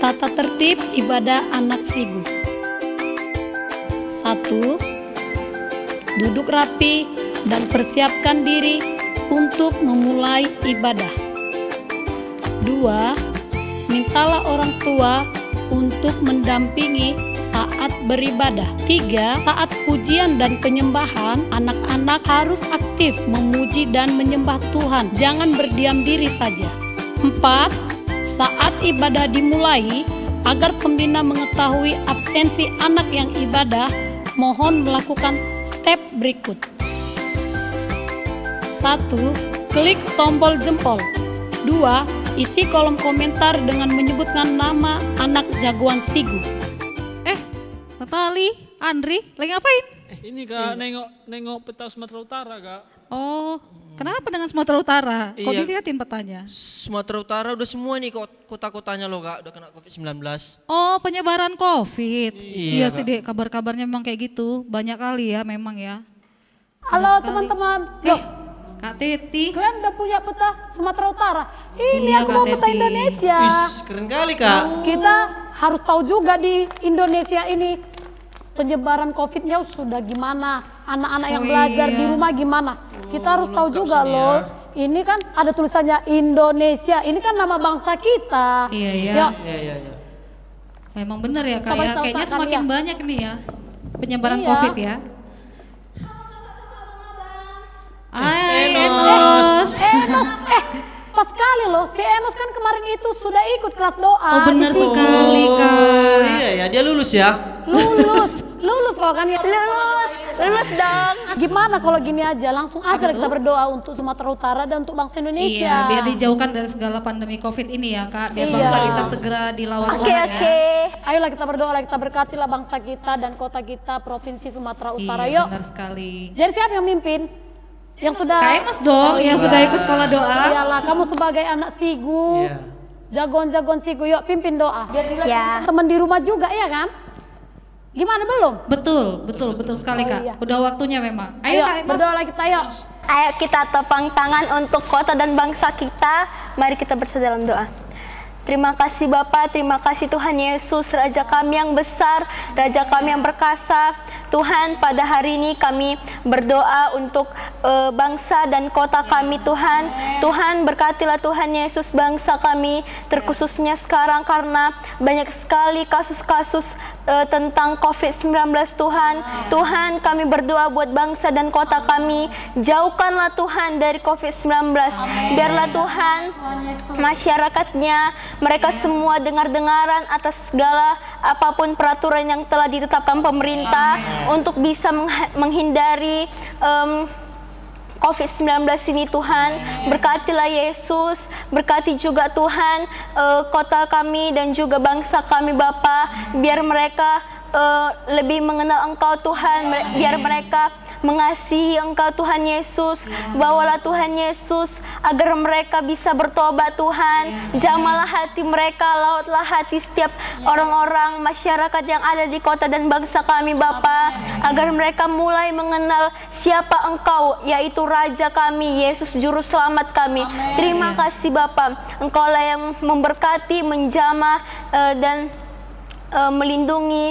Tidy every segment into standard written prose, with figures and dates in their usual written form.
Tata tertib ibadah anak Sigu. 1. Duduk rapi dan persiapkan diri untuk memulai ibadah. 2. Mintalah orang tua untuk mendampingi saat beribadah. 3. Saat pujian dan penyembahan, anak-anak harus aktif memuji dan menyembah Tuhan. Jangan berdiam diri saja. 4. Saat ibadah dimulai, agar pembina mengetahui absensi anak yang ibadah, mohon melakukan step berikut. 1. Klik tombol jempol. 2. Isi kolom komentar dengan menyebutkan nama anak jagoan Sigu. Natali, Andri, lagi ngapain? Ini Kak, nengok peta Sumatera Utara Kak. Oh, kenapa dengan Sumatera Utara? Kok Iya. dilihatin petanya? Sumatera Utara udah semua nih kota-kotanya loh Kak, udah kena COVID-19. Oh, penyebaran COVID. Iya sih Kak. Dek, kabar-kabarnya memang kayak gitu. Banyak kali ya memang ya. Halo teman-teman. Loh, Kak Teti. kalian udah punya peta Sumatera Utara? Ini Iya, aku Kak mau peta Teti. Indonesia. Keren kali Kak. Kita harus tahu juga di Indonesia ini penyebaran COVID-nya sudah gimana, anak-anak yang Oh, belajar iya. di rumah gimana. Kita harus tahu lengkap juga sini loh. ya. Ini kan ada tulisannya Indonesia. Ini kan nama bangsa kita. Iya, iya. Yuk, Iya. Memang benar ya Kak Coba ya. tahu, Kayaknya Kak, semakin kalian. banyak nih ya penyebaran Iya. COVID ya. Hai Enos. Enos, pas sekali loh. Si Enos kan kemarin itu sudah ikut kelas doa. Oh benar di Sigu. sekali Kak. Oh iya ya, dia lulus ya. Lulus kok kan ya. Lulus dong. Gimana kalau gini aja, langsung aja kita berdoa untuk Sumatera Utara dan untuk bangsa Indonesia. Iya, biar dijauhkan dari segala pandemi COVID ini ya Kak. Biar Iya. bangsa kita segera dilawan Oke, Tuhan ya. Ayolah kita berdoa, kita berkatilah bangsa kita dan kota kita, provinsi Sumatera Utara. Iya, Yuk. benar sekali. Jadi siapa yang mimpin? Yang sudah Kak Enos dong yang sudah ikut sekolah doa. Iyalah, kamu sebagai anak Sigu. Iya. Jagoan-jagoan Sigu, yuk pimpin doa. Biar dilihat teman di rumah juga ya kan? Gimana belum? Betul sekali Oh, Kak. iya. Udah waktunya memang. Ayo Kak Enos. berdoa lagi kita yuk. Ayo kita tepang tangan untuk kota dan bangsa kita. Mari kita bersatu dalam doa. Terima kasih Bapa, terima kasih Tuhan Yesus, Raja kami yang besar, Raja kami yang perkasa. Tuhan, pada hari ini kami berdoa untuk bangsa dan kota kami Tuhan. Tuhan, berkatilah Tuhan Yesus bangsa kami, terkhususnya sekarang karena banyak sekali kasus-kasus tentang COVID-19 Tuhan. Tuhan, kami berdoa buat bangsa dan kota kami, jauhkanlah Tuhan dari COVID-19. Biarlah Tuhan masyarakatnya, mereka semua dengar-dengaran atas segala apapun peraturan yang telah ditetapkan pemerintah untuk bisa menghindari COVID-19 ini Tuhan. Berkatilah Yesus, berkati juga Tuhan kota kami dan juga bangsa kami Bapa, biar mereka lebih mengenal Engkau Tuhan, biar mereka mengasihi Engkau Tuhan Yesus. Bawalah Tuhan Yesus agar mereka bisa bertobat Tuhan. Jamalah hati mereka, lautlah hati setiap orang-orang masyarakat yang ada di kota dan bangsa kami Bapa, agar mereka mulai mengenal siapa Engkau, yaitu Raja kami, Yesus Juru Selamat kami. Terima kasih Bapa, Engkaulah yang memberkati, menjamah dan melindungi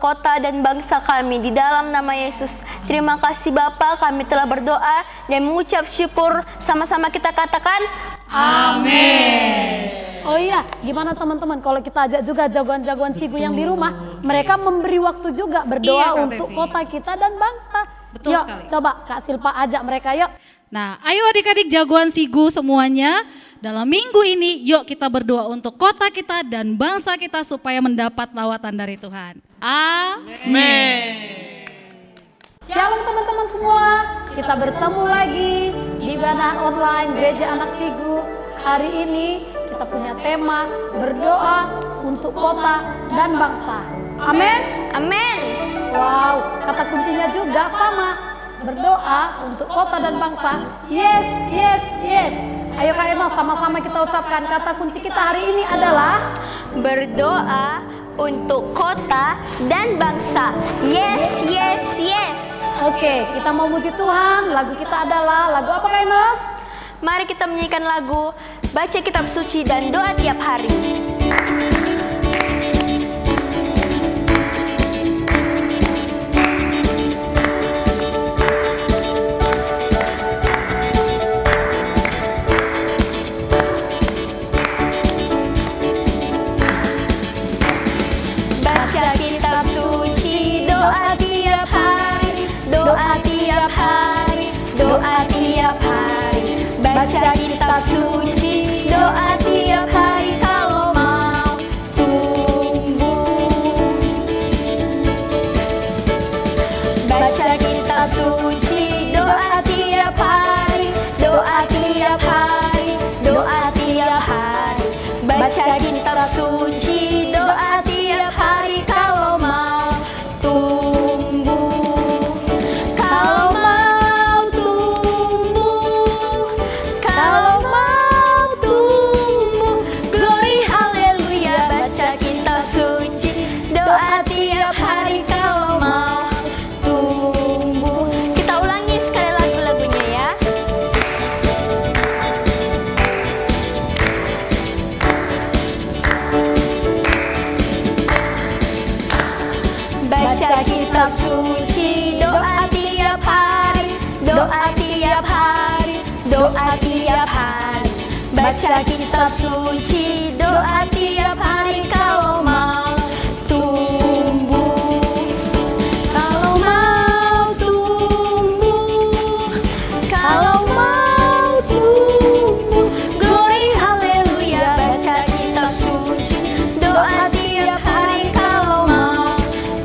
kota dan bangsa kami di dalam nama Yesus. Terima kasih Bapa, kami telah berdoa dan mengucap syukur. Sama-sama kita katakan Amin. Oh iya, gimana teman-teman kalau kita ajak juga jagoan-jagoan Sigu yang di rumah, mereka memberi waktu juga berdoa Iya, Kak untuk Teti. kota kita dan bangsa. Betul Yuk, sekali. coba Kak Silpa ajak mereka yuk. Nah, ayo adik-adik jagoan Sigu semuanya. Dalam minggu ini, yuk kita berdoa untuk kota kita dan bangsa kita supaya mendapat lawatan dari Tuhan. Amin. Shalom teman-teman semua, kita bertemu lagi di ibadah online Gereja Anak Sigu. Hari ini kita punya tema berdoa untuk kota dan bangsa. Amin. Amin. Wow, kata kuncinya juga sama. Berdoa untuk kota dan bangsa. Yes, yes, yes. Ayo Kak Enos, sama-sama kita ucapkan kata kunci kita hari ini adalah Berdoa untuk kota dan bangsa. Yes, yes, yes. Oke, kita mau muji Tuhan. Lagu kita adalah lagu apa Kak Enos? Mari kita menyanyikan lagu Baca Kitab Suci dan Doa Tiap Hari. Baca kitab suci, doa tiap hari kalau mau tumbuh. Baca kitab suci, doa tiap hari, doa tiap hari, doa tiap hari. Baca kitab suci, doa tiap hari kalau mau tumbuh. Kalau mau tumbuh, kalau mau tumbuh, glory haleluya. Baca kitab suci, doa tiap hari kalau mau tumbuh. Kita ulangi sekali lagu-lagunya ya. Baca kitab suci, doa tiap hari, doa tiap hari, doa tiap hari. Baca kitab suci, doa tiap hari kalau mau tumbuh. Kalau mau tumbuh, kalau mau tumbuh, glory haleluya. Baca kitab suci, doa tiap hari kalau mau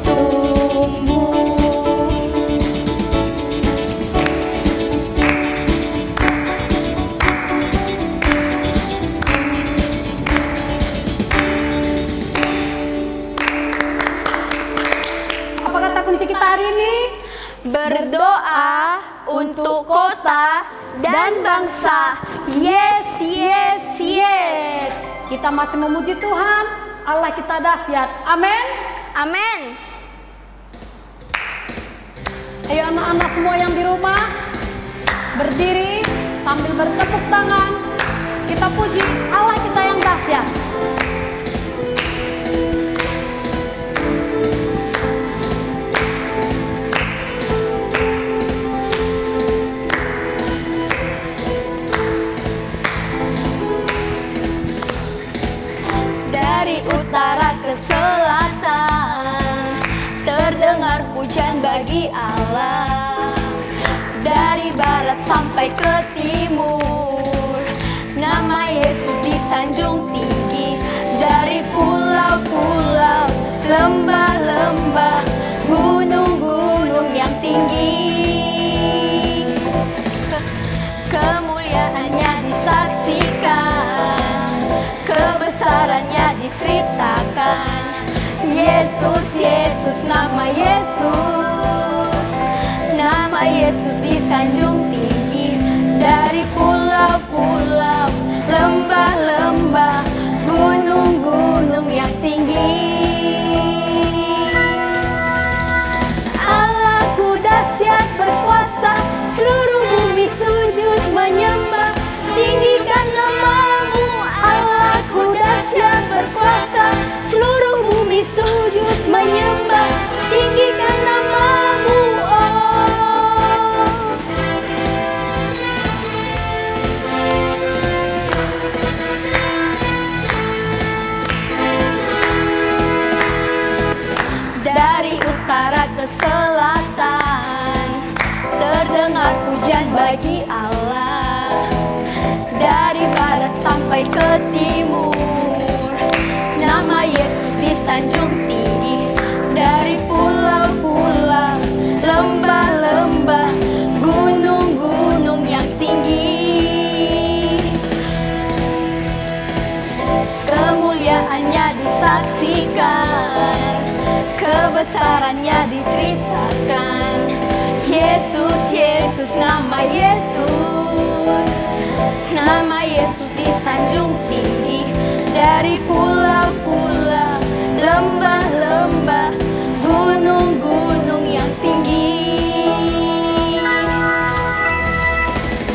tumbuh. Apa kata kunci kita hari ini? Berdoa untuk kota dan bangsa. Yes, yes, yes. Kita masih memuji Tuhan, Allah kita dahsyat. Amin. Amin. Ayo anak-anak semua yang di rumah, berdiri sambil bertepuk tangan. Kita puji Allah kita yang dahsyat. Dari utara ke selatan, terdengar pujian bagi Allah. Dari barat sampai ke timur, nama Yesus disanjung tinggi. Dari pulau-pulau, lembah-lembah, gunung-gunung yang tinggi, kemuliaannya disaksikan, kebesarannya diceritakan. Yesus, Yesus, nama Yesus, nama Yesus disanjung tinggi. Dari pulau-pulau, lembah-lembah, gunung-gunung yang tinggi. Allahku dahsyat berkuasa, seluruh bumi sujud menyembah. Tinggikan namamu, Allahku dahsyat berkuasa, seluruh bumi sujud menyembah. Tinggikan namamu, oh. Dari utara ke selatan, terdengar pujian bagi Allah. Dari barat sampai ke timur, nama Yesus disanjung tinggi. Dari pulau-pulau, lembah-lembah, gunung-gunung yang tinggi, kemuliaannya disaksikan, kebesarannya diceritakan. Yesus, Yesus, nama Yesus, nama Yesus disanjung tinggi. Dari pulau-pulau, lembah-lembah, gunung-gunung yang tinggi.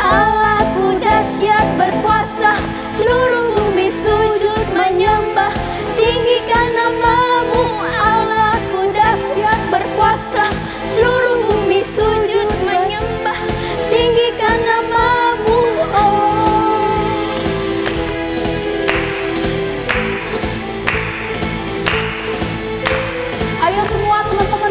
Allahku dahsyat berkuasa, seluruh bumi sujud menyembah. Tinggikan namamu, Allahku dahsyat berkuasa, seluruh bumi sujud menyembah. Tinggikan namamu, oh. Ayo semua teman-teman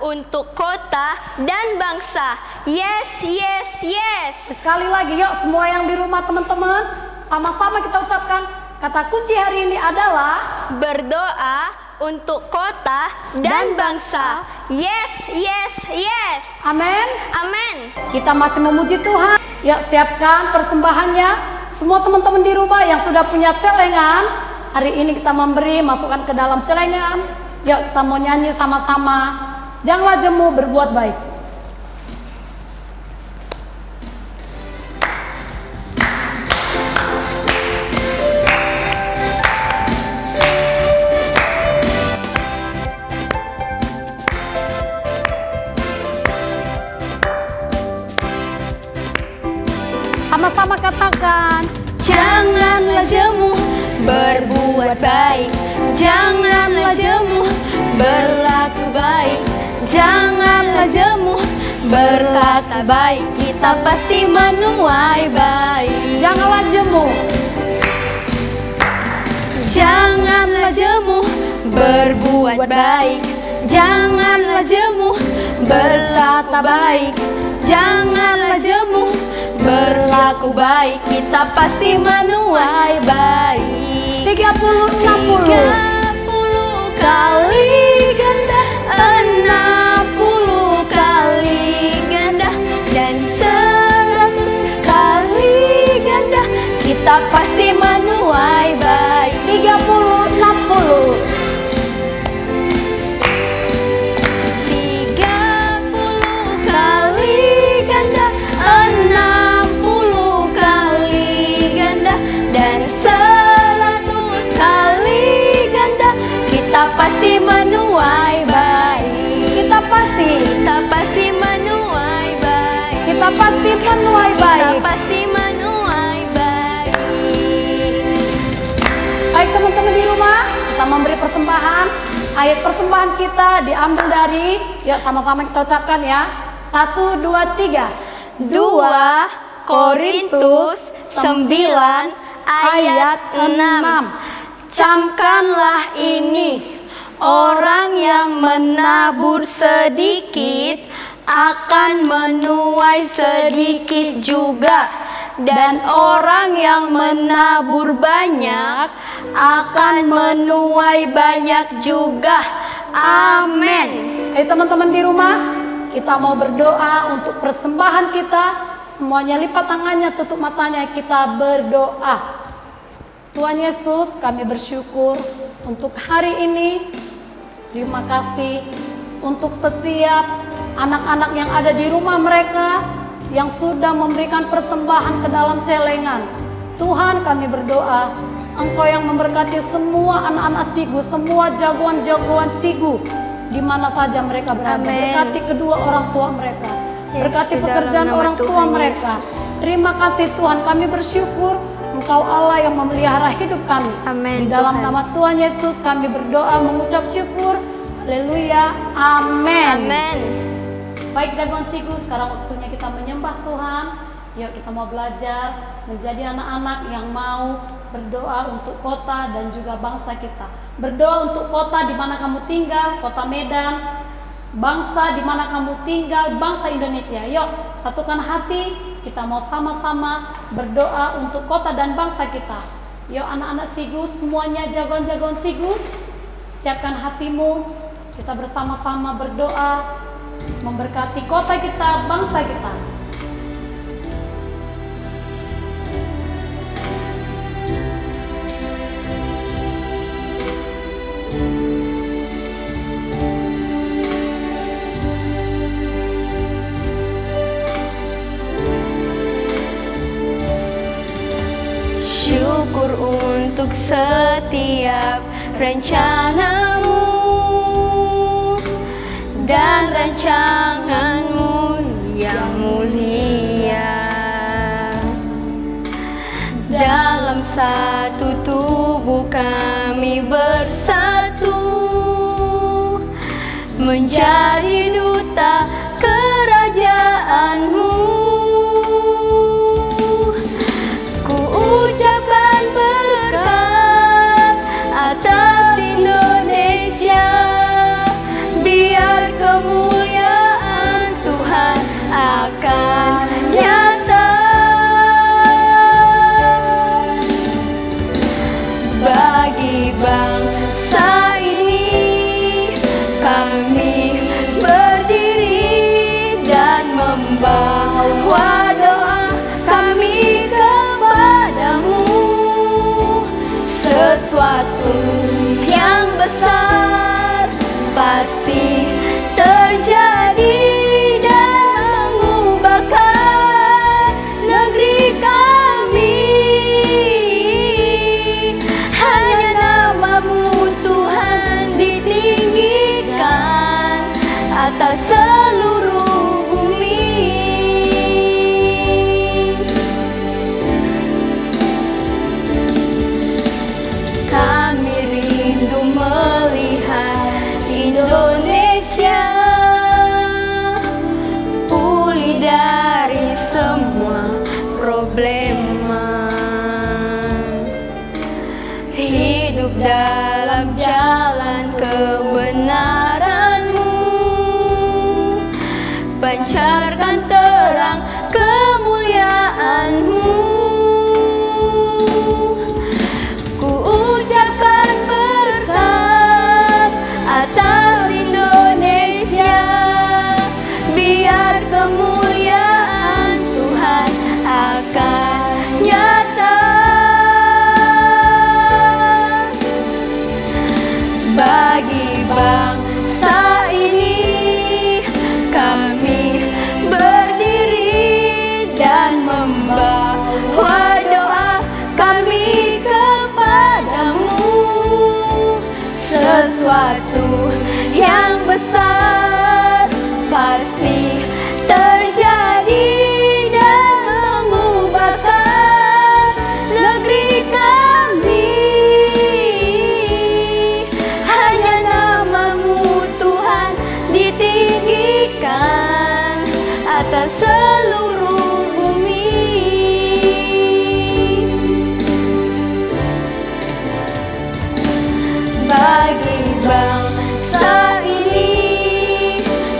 untuk kota dan bangsa. Yes, yes, yes. Sekali lagi yuk semua yang di rumah teman-teman, sama-sama kita ucapkan kata kunci hari ini adalah berdoa untuk kota dan bangsa. Yes, yes, yes. amin. Amin. Kita masih memuji Tuhan. Yuk siapkan persembahannya. Semua teman-teman di rumah yang sudah punya celengan, hari ini kita memberi, masukkan ke dalam celengan. Yuk kita mau nyanyi sama-sama. Janganlah jemu, berbuat baik. Sama-sama katakan, Janganlah jemu, berbuat baik. Janganlah jemu, berlaku baik. Janganlah jemu, berkata baik. Kita pasti menuai baik. janganlah jemu. Janganlah jemu, berbuat baik. Janganlah jemu, berkata baik. Janganlah jemu, berlaku baik. Kita pasti menuai baik. 30, 60. 30 kali ganda, 60 kali ganda, dan 100 kali ganda. Kita pasti menuai baik. 30, 60. 30 kali ganda, 60 kali ganda, dan 100 kali ganda. Kita pasti menuai baik. Kita pasti menuai baik. Kita pasti menuai Kita baik. pasti menuai baik. Baik teman-teman di rumah, kita memberi persembahan. Ayat persembahan kita diambil dari, yuk sama-sama kita ucapkan ya. 1, 2, 3. 2 Korintus 9 ayat 6. Camkanlah ini, orang yang menabur sedikit akan menuai sedikit juga, dan orang yang menabur banyak akan menuai banyak juga. Amin. Ayo teman-teman di rumah, kita mau berdoa untuk persembahan kita. Semuanya lipat tangannya, tutup matanya, kita berdoa. Tuhan Yesus, kami bersyukur untuk hari ini. Terima kasih untuk setiap anak-anak yang ada di rumah mereka yang sudah memberikan persembahan ke dalam celengan. Tuhan, kami berdoa, Engkau yang memberkati semua anak-anak Sigu, semua jagoan-jagoan Sigu, di mana saja mereka berada. Amin. Berkati kedua orang tua mereka, berkati di dalam pekerjaan nama orang tua Tuhan mereka. Yesus. Terima kasih Tuhan, kami bersyukur Engkau Allah yang memelihara hidup kami. Amin, Di dalam Tuhan. nama Tuhan Yesus kami berdoa mengucap syukur. Haleluya. Amin. Amin. Baik jagoan Sigu, sekarang waktunya kita menyembah Tuhan. Yuk kita mau belajar menjadi anak-anak yang mau berdoa untuk kota dan juga bangsa kita. Berdoa untuk kota di mana kamu tinggal, kota Medan. Bangsa di mana kamu tinggal, bangsa Indonesia. Yuk satukan hati, kita mau sama-sama berdoa untuk kota dan bangsa kita. Yuk anak-anak Sigu, semuanya jagoan-jagoan Sigu, siapkan hatimu. Kita bersama-sama berdoa memberkati kota kita, bangsa kita. Syukur untuk setiap rencanamu dan rancanganmu yang mulia. Dalam satu tubuh kami bersatu, menjadi duta kerajaanmu. Ku ucapkan berkat atas Indonesia, biar kemuliaan akan nyata. Bagi bangsa ini kami berdiri dan membawa doa kami kepadamu. Sesuatu yang besar pasti terjadi dan mengubahkan negeri kami. Hanya namamu Tuhan ditinggikan atas seluruh bumi. Kami rindu melihat Indonesia pulih dari semua problema, hidup dalam jalan kebenaran-Mu, pancarkan terang kemuliaan-Mu. Ku ucapkan berkat atas Indonesia, biar kemuliaan Tuhan akan nyata. Bagi bangsa ini kami berdiri dan membawa doa kami kepadamu. Sesuatu yang besar pasti terjadi dan mengubahkan negeri kami. Hanya namamu Tuhan ditinggikan atas seluruh bumi. Bagi bangsa ini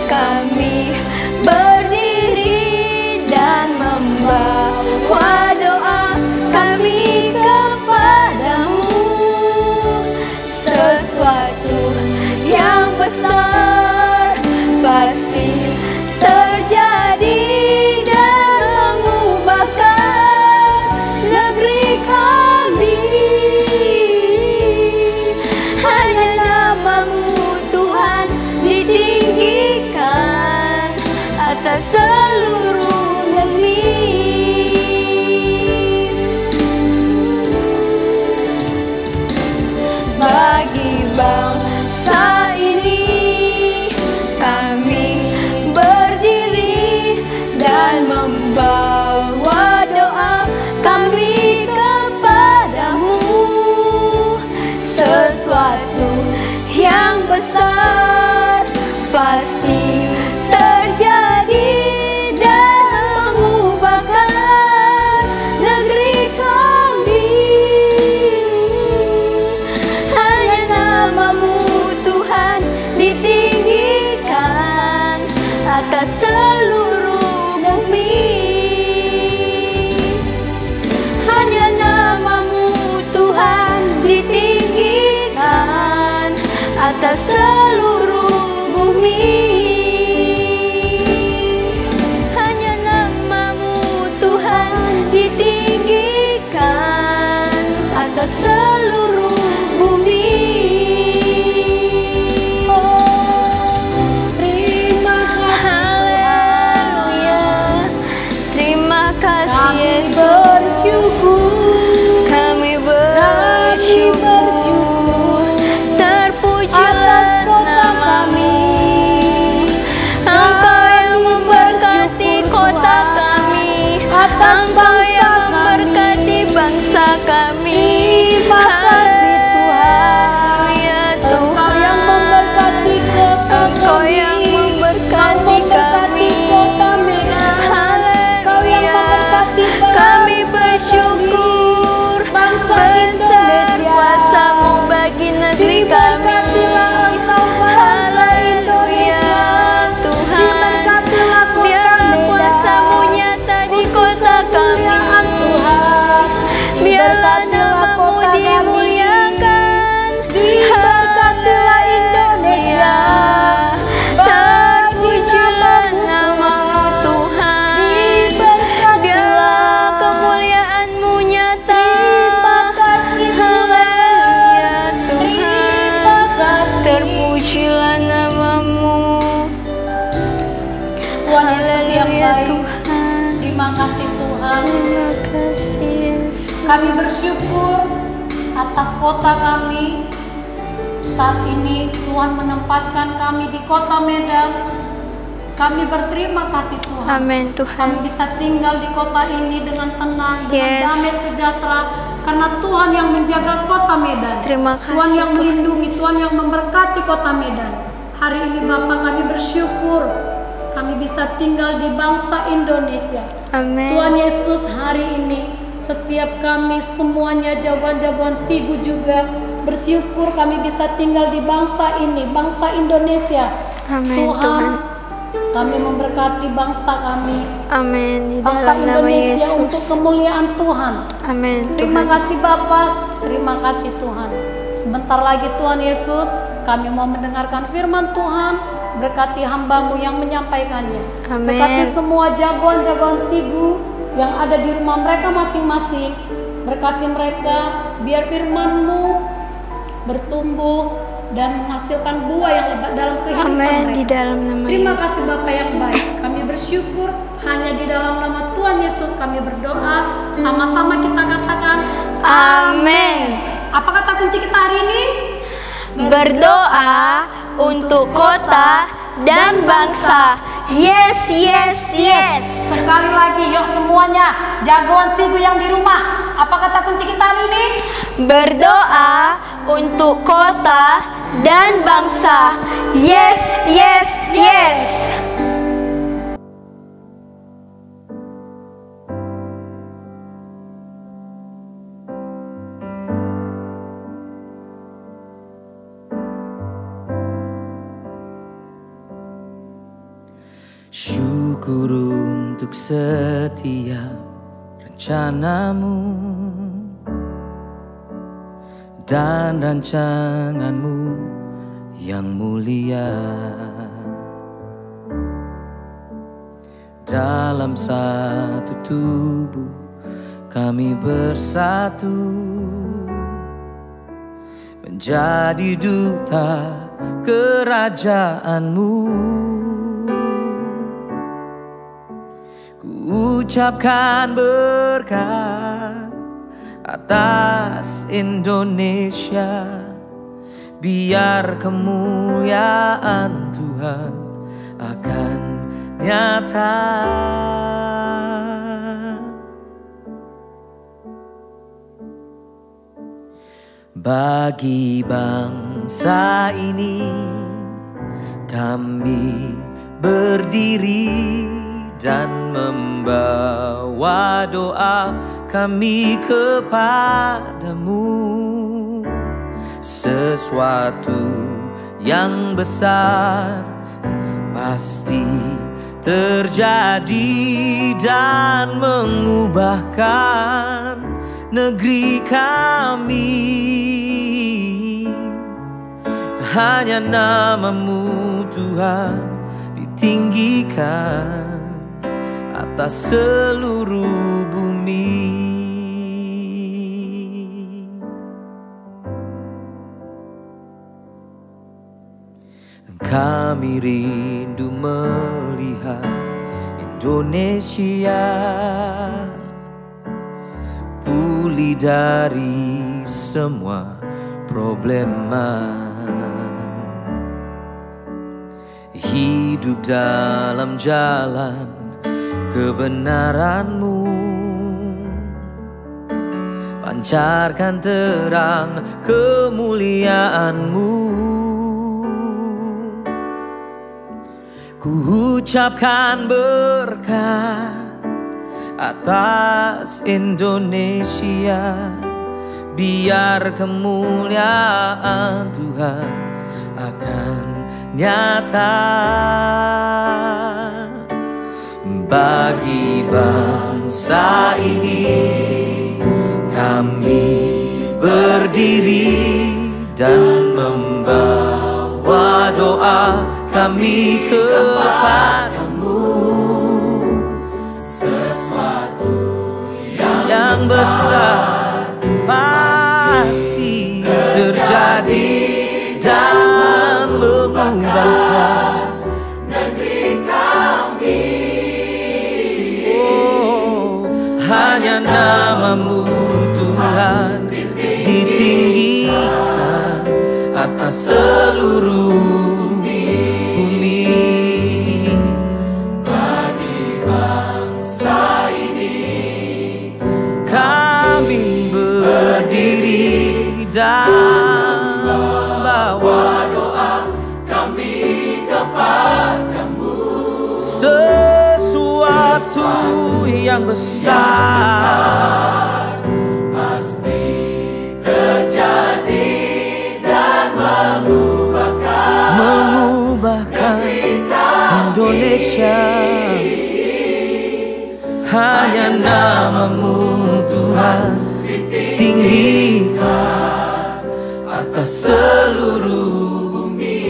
kami berdiri dan membawa doa kami kepadamu. Sesuatu yang besar pasti terjadi dan mengubahkan negeri kami. Hanya namamu Tuhan ditinggikan atas seluruh bumi. Bagi bangsa ini kami berdiri dan membawa doa kami kepadamu. Sesuatu yang besar pasti terjadi dan mengubahkan negeri kami. Hanya namamu Tuhan ditinggikan atas seluruh bumi. Hanya namamu Tuhan ditinggikan atas seluruh bumi. Hanya namamu Tuhan ditinggikan atas seluruh bumi. Oh, terima kasih. Haleluya. Terima kasih Yesus. Kami bersyukur. Terpujilah nama-Mu. Engkau yang memberkati kota kami. Engkau yang memberkati bangsa kami. Haleluya Tuhan. Engkau yang memberkati kami. Haleluya. Kami bersyukur besar kuasa-Mu bagi negeri kami. Haleluya Tuhan. Biarlah kuasa Terima kasih Tuhan. Terima kasih Yesus. Kami bersyukur atas kota kami. Saat ini Tuhan menempatkan kami di kota Medan. Kami berterima kasih Tuhan. Amin Tuhan. Kami bisa tinggal di kota ini dengan tenang, dengan Yes. damai sejahtera. Karena Tuhan yang menjaga kota Medan. Terima kasih, Tuhan yang Tuhan. melindungi, Tuhan yang memberkati kota Medan. Hari ini Bapak kami bersyukur kami bisa tinggal di bangsa Indonesia. Amin. Tuhan Yesus, hari ini setiap kami semuanya jagoan-jagoan Sigu juga bersyukur kami bisa tinggal di bangsa ini, bangsa Indonesia. Amin Tuhan, Tuhan. kami memberkati bangsa kami, Amin di bangsa dalam nama Indonesia Yesus. untuk kemuliaan Tuhan. Amin Terima Tuhan. kasih Bapak, terima kasih Tuhan. Sebentar lagi Tuhan Yesus, kami mau mendengarkan firman Tuhan. Berkati hamba-Mu yang menyampaikannya. Amin. Berkati semua jagoan-jagoan Sigu yang ada di rumah mereka masing-masing. Berkati mereka, biar firman-Mu bertumbuh dan menghasilkan buah yang lebat dalam kehidupan Amin mereka. di dalam nama Terima Yesus. kasih Bapak yang baik. Kami bersyukur hanya di dalam nama Tuhan Yesus kami berdoa. Sama-sama kita katakan Amin. Apa kata kunci kita hari ini? Berdoa untuk kota dan bangsa. Yes, yes, yes. Sekali lagi, yuk semuanya jagoan Sigu yang di rumah. Apa kata kunci kita hari ini? Berdoa untuk kota dan bangsa. Yes, yes, yes. Syukur untuk setiap rencanamu dan rancanganmu yang mulia. Dalam satu tubuh kami bersatu menjadi duta kerajaan-Mu. Ku ucapkan berkat atas Indonesia, biar kemuliaan Tuhan akan nyata. Bagi bangsa ini kami berdiri dan membawa doa kami kepadamu. Sesuatu yang besar pasti terjadi dan mengubahkan negeri kami. Hanya nama-Mu Tuhan ditinggikan atas seluruh bumi. Kami rindu melihat Indonesia pulih dari semua problema, hidup dalam jalan kebenaran-Mu, pancarkan terang kemuliaan-Mu. Ku ucapkan berkat atas Indonesia, biar kemuliaan Tuhan akan nyata. Bagi bangsa ini kami berdiri dan membawa doa kami kepadamu. Sesuatu yang besar pasti terjadi dan mengubahkan negeri kami. Oh, hanya nama-Mu Tuhan ditinggikan atas seluruh bumi. Bagi bangsa ini kami berdiri dan membawa doa kami kepadamu. Sesuatu yang besar pasti terjadi dan mengubahkan Indonesia. Hanya nama-Mu Tuhan tinggikan atas seluruh bumi.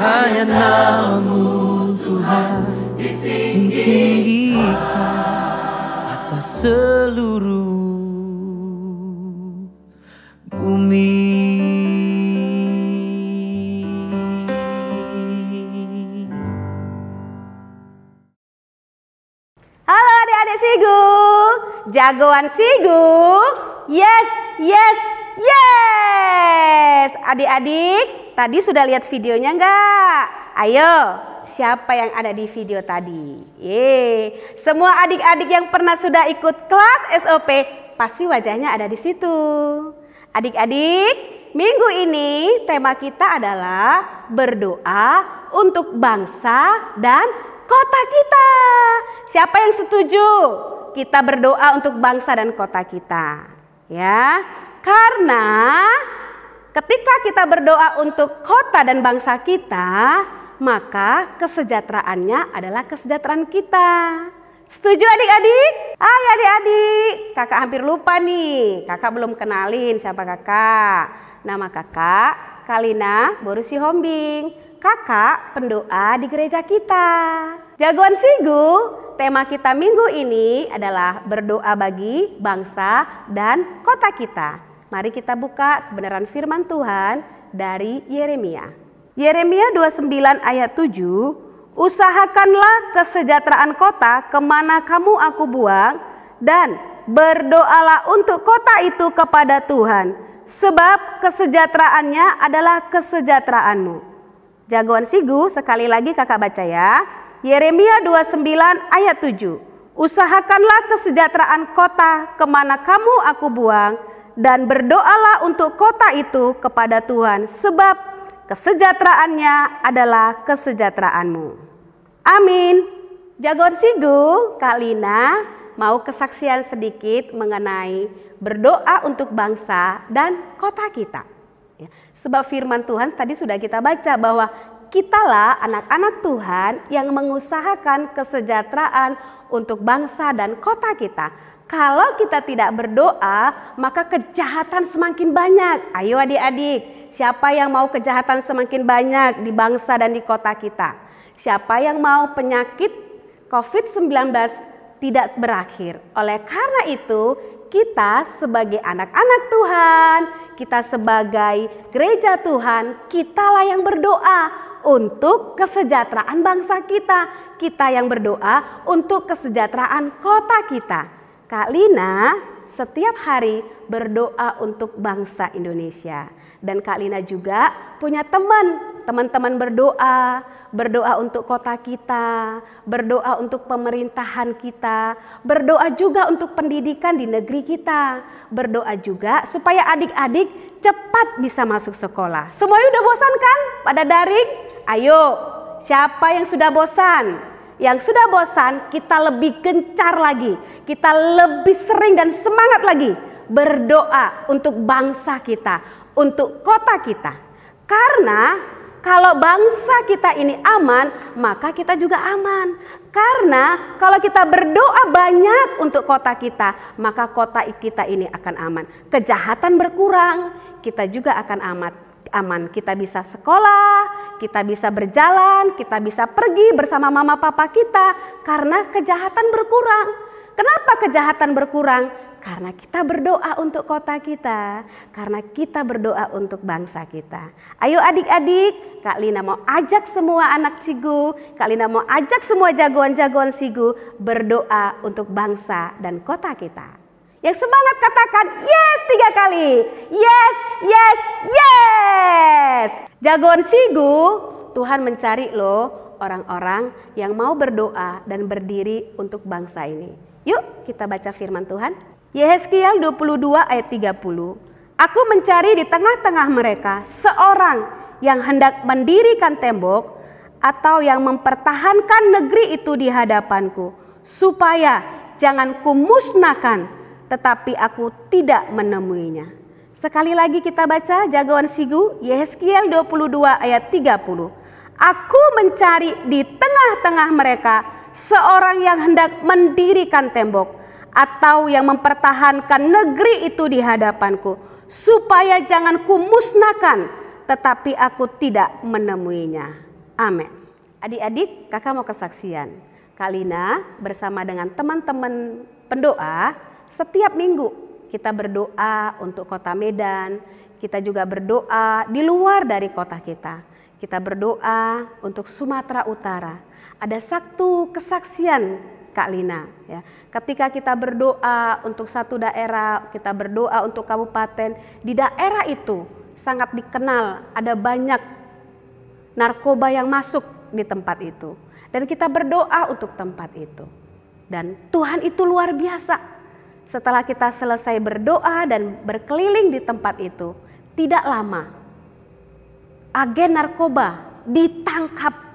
Hanya nama-Mu Tuhan ditinggikan atas seluruh bumi. Halo adik-adik Sigu, jagoan Sigu, yes, yes, yes. Adik-adik, tadi sudah lihat videonya enggak? Ayo, siapa yang ada di video tadi? Semua adik-adik yang pernah sudah ikut kelas SOP, pasti wajahnya ada di situ. Adik-adik, minggu ini tema kita adalah berdoa untuk bangsa dan kota kita. Siapa yang setuju kita berdoa untuk bangsa dan kota kita? Ya, karena ketika kita berdoa untuk kota dan bangsa kita, maka kesejahteraannya adalah kesejahteraan kita. Setuju adik-adik? Hai adik-adik, kakak hampir lupa nih. Kakak belum kenalin siapa kakak. Nama kakak Kalina Borusi Hombing. Kakak pendoa di gereja kita. Jagoan Sigu, tema kita minggu ini adalah berdoa bagi bangsa dan kota kita. Mari kita buka kebenaran firman Tuhan dari Yeremia. Yeremia 29 ayat 7, usahakanlah kesejahteraan kota kemana kamu aku buang, dan berdoalah untuk kota itu kepada Tuhan, sebab kesejahteraannya adalah kesejahteraanmu. Jagoan Sigu, sekali lagi kakak baca ya. Yeremia 29 ayat 7. Usahakanlah kesejahteraan kota kemana kamu aku buang, dan berdoalah untuk kota itu kepada Tuhan, sebab kesejahteraannya adalah kesejahteraanmu. Amin. Jagoan Sigu, Kak Lina mau kesaksian sedikit mengenai berdoa untuk bangsa dan kota kita. Sebab firman Tuhan tadi sudah kita baca bahwa kitalah anak-anak Tuhan yang mengusahakan kesejahteraan untuk bangsa dan kota kita. Kalau kita tidak berdoa, maka kejahatan semakin banyak. Ayo adik-adik, siapa yang mau kejahatan semakin banyak di bangsa dan di kota kita? Siapa yang mau penyakit COVID-19 tidak berakhir? Oleh karena itu, kita sebagai anak-anak Tuhan, kita sebagai gereja Tuhan, kitalah yang berdoa untuk kesejahteraan bangsa kita. Kita yang berdoa untuk kesejahteraan kota kita. Kak Lina setiap hari berdoa untuk bangsa Indonesia. Dan Kak Lina juga punya teman-teman berdoa untuk kota kita, berdoa untuk pemerintahan kita, berdoa juga untuk pendidikan di negeri kita, berdoa juga supaya adik-adik cepat bisa masuk sekolah. Semuanya udah bosan kan pada daring? Ayo, siapa yang sudah bosan? Yang sudah bosan, kita lebih gencar lagi, kita lebih sering dan semangat lagi berdoa untuk bangsa kita, untuk kota kita. Karena kalau bangsa kita ini aman, maka kita juga aman. Karena kalau kita berdoa banyak untuk kota kita, maka kota kita ini akan aman. Kejahatan berkurang, kita juga akan aman. Kita bisa sekolah, kita bisa berjalan, kita bisa pergi bersama mama papa kita karena kejahatan berkurang. Kenapa kejahatan berkurang? Karena kita berdoa untuk kota kita, karena kita berdoa untuk bangsa kita. Ayo adik-adik, Kak Lina mau ajak semua anak Sigu, Kak Lina mau ajak semua jagoan-jagoan Sigu berdoa untuk bangsa dan kota kita. Yang semangat katakan yes 3 kali. Yes, yes, yes. Jagoan Sigu, Tuhan mencari loh orang-orang yang mau berdoa dan berdiri untuk bangsa ini. Yuk kita baca firman Tuhan. Yehezkiel 22 ayat 30. Aku mencari di tengah-tengah mereka seorang yang hendak mendirikan tembok atau yang mempertahankan negeri itu di hadapanku, supaya jangan kumusnahkan, tetapi aku tidak menemuinya. Sekali lagi kita baca jagoan Sigu, Yehezkiel 22 ayat 30. Aku mencari di tengah-tengah mereka seorang yang hendak mendirikan tembok atau yang mempertahankan negeri itu di hadapanku, supaya jangan kumusnahkan, tetapi aku tidak menemuinya. Amin. Adik-adik, kakak mau kesaksian. Kak Lina bersama dengan teman-teman pendoa, setiap minggu kita berdoa untuk kota Medan, kita juga berdoa di luar dari kota kita. Kita berdoa untuk Sumatera Utara. Ada satu kesaksian Kak Lina, ya. Ketika kita berdoa untuk satu daerah, kita berdoa untuk kabupaten, di daerah itu sangat dikenal ada banyak narkoba yang masuk di tempat itu. Dan kita berdoa untuk tempat itu. Dan Tuhan itu luar biasa. Setelah kita selesai berdoa dan berkeliling di tempat itu, tidak lama agen narkoba ditangkap.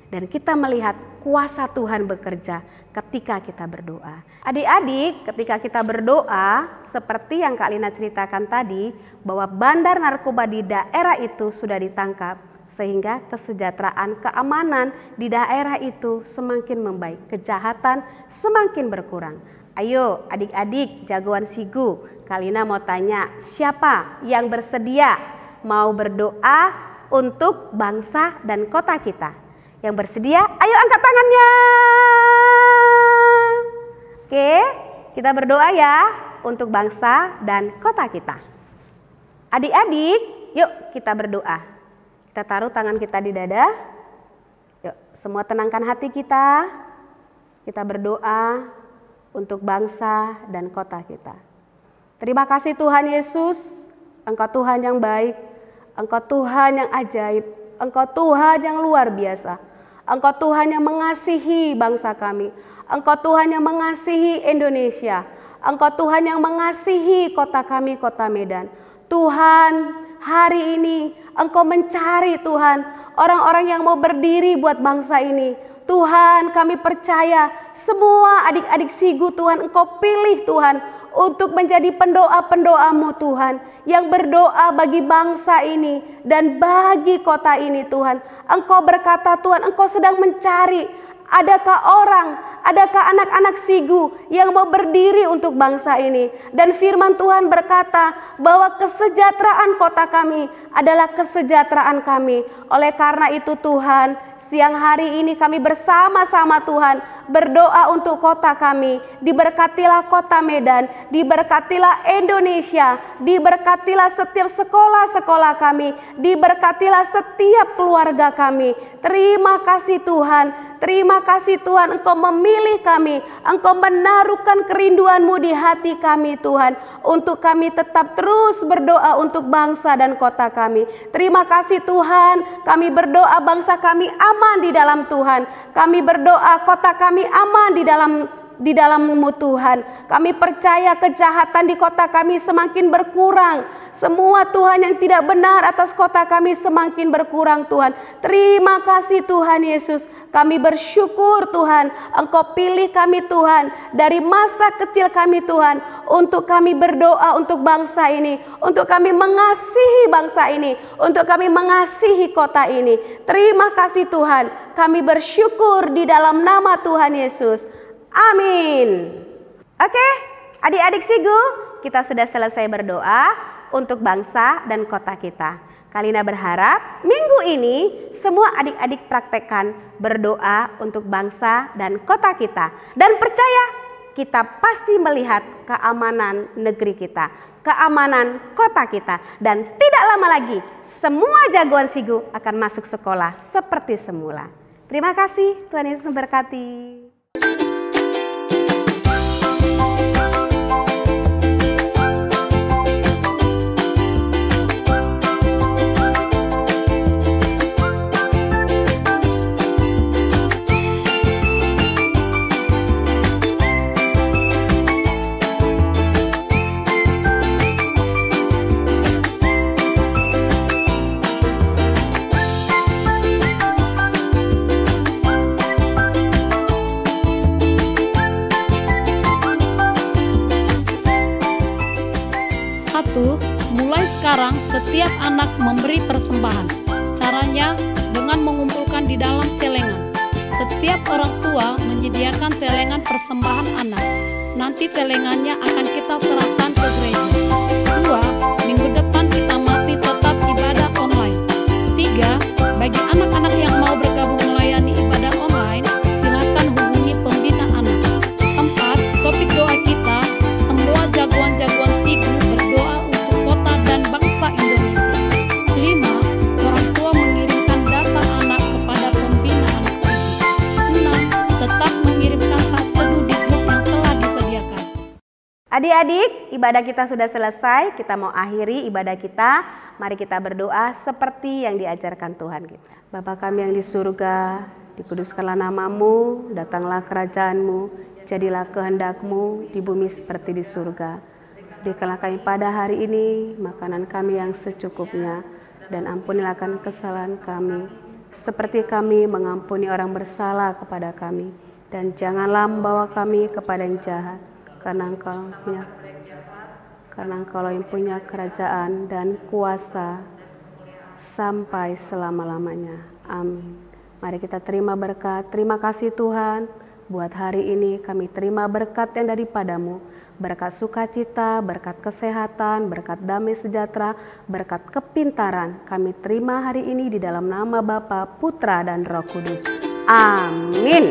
Dan kita melihat kuasa Tuhan bekerja ketika kita berdoa. Adik-adik, ketika kita berdoa, seperti yang Kak Lina ceritakan tadi, bahwa bandar narkoba di daerah itu sudah ditangkap, sehingga kesejahteraan, keamanan di daerah itu semakin membaik, kejahatan semakin berkurang. Ayo adik-adik jagoan Sigu, Kak Lina mau tanya, siapa yang bersedia mau berdoa untuk bangsa dan kota kita? Yang bersedia, ayo angkat tangannya. Oke, kita berdoa ya untuk bangsa dan kota kita. Adik-adik, yuk kita berdoa. Kita taruh tangan kita di dada. Yuk, semua tenangkan hati kita. Kita berdoa untuk bangsa dan kota kita. Terima kasih Tuhan Yesus, Engkau Tuhan yang baik, Engkau Tuhan yang ajaib, Engkau Tuhan yang luar biasa. Engkau Tuhan yang mengasihi bangsa kami. Engkau Tuhan yang mengasihi Indonesia. Engkau Tuhan yang mengasihi kota kami, kota Medan. Tuhan, hari ini Engkau mencari Tuhan orang-orang yang mau berdiri buat bangsa ini. Tuhan, kami percaya semua adik-adik Sigu Tuhan Engkau pilih Tuhan untuk menjadi pendoa-pendoamu Tuhan, yang berdoa bagi bangsa ini dan bagi kota ini Tuhan. Engkau berkata Tuhan, Engkau sedang mencari adakah anak-anak Sigu yang mau berdiri untuk bangsa ini. Dan firman Tuhan berkata bahwa kesejahteraan kota kami adalah kesejahteraan kami. Oleh karena itu Tuhan, siang hari ini kami bersama-sama Tuhan berdoa untuk kota kami. Diberkatilah kota Medan, diberkatilah Indonesia, diberkatilah setiap sekolah-sekolah kami, diberkatilah setiap keluarga kami. Terima kasih Tuhan, terima kasih Tuhan, Engkau memilih kami, Engkau menaruhkan kerinduan-Mu di hati kami Tuhan, untuk kami tetap terus berdoa untuk bangsa dan kota kami. Terima kasih Tuhan, kami berdoa bangsa kami aman di dalam Tuhan. Kami berdoa kota kami aman di dalam-Mu Tuhan. Kami percaya kejahatan di kota kami semakin berkurang. Semua Tuhan yang tidak benar atas kota kami semakin berkurang Tuhan. Terima kasih Tuhan Yesus. Kami bersyukur Tuhan, Engkau pilih kami Tuhan dari masa kecil kami Tuhan, untuk kami berdoa untuk bangsa ini, untuk kami mengasihi bangsa ini, untuk kami mengasihi kota ini. Terima kasih Tuhan, kami bersyukur di dalam nama Tuhan Yesus. Amin. Oke, adik-adik Sigu, kita sudah selesai berdoa untuk bangsa dan kota kita. Kalina berharap minggu ini semua adik-adik praktekkan berdoa untuk bangsa dan kota kita. Dan percaya kita pasti melihat keamanan negeri kita, keamanan kota kita. Dan tidak lama lagi semua jagoan Sigu akan masuk sekolah seperti semula. Terima kasih, Tuhan Yesus memberkati. Mulai sekarang setiap anak memberi persembahan. Caranya dengan mengumpulkan di dalam celengan. Setiap orang tua menyediakan celengan persembahan anak. Nanti celengannya akan kita serahkan ke gereja. 2. Minggu depan kita masih tetap ibadah online. 3. Bagi anak-anak yang mau bergabung melayani ibadah online, silakan hubungi pembina anak. 4. Topik doa kita, semua jagoan-jagoan Sigu berdoa untuk kota dan bangsa Indonesia. 5. Orang tua mengirimkan data anak kepada pembina anak Sigu. 6. Tetap mengirimkan saat teduh di grup yang telah disediakan. Adik-adik, ibadah kita sudah selesai. Kita mau akhiri ibadah kita. Mari kita berdoa seperti yang diajarkan Tuhan kita. Bapa kami yang di surga, dikuduskanlah namamu, datanglah kerajaanmu, jadilah kehendakmu di bumi seperti di surga. Berikanlah kami pada hari ini makanan kami yang secukupnya, dan ampunilah akan kesalahan kami, seperti kami mengampuni orang bersalah kepada kami. Dan janganlah membawa kami kepada yang jahat, karena Engkau yang punya kerajaan dan kuasa sampai selama-lamanya. Amin. Mari kita terima berkat. Terima kasih Tuhan, buat hari ini kami terima berkat yang daripadamu. Berkat sukacita, berkat kesehatan, berkat damai sejahtera, berkat kepintaran. Kami terima hari ini di dalam nama Bapa, Putra, dan Roh Kudus. Amin.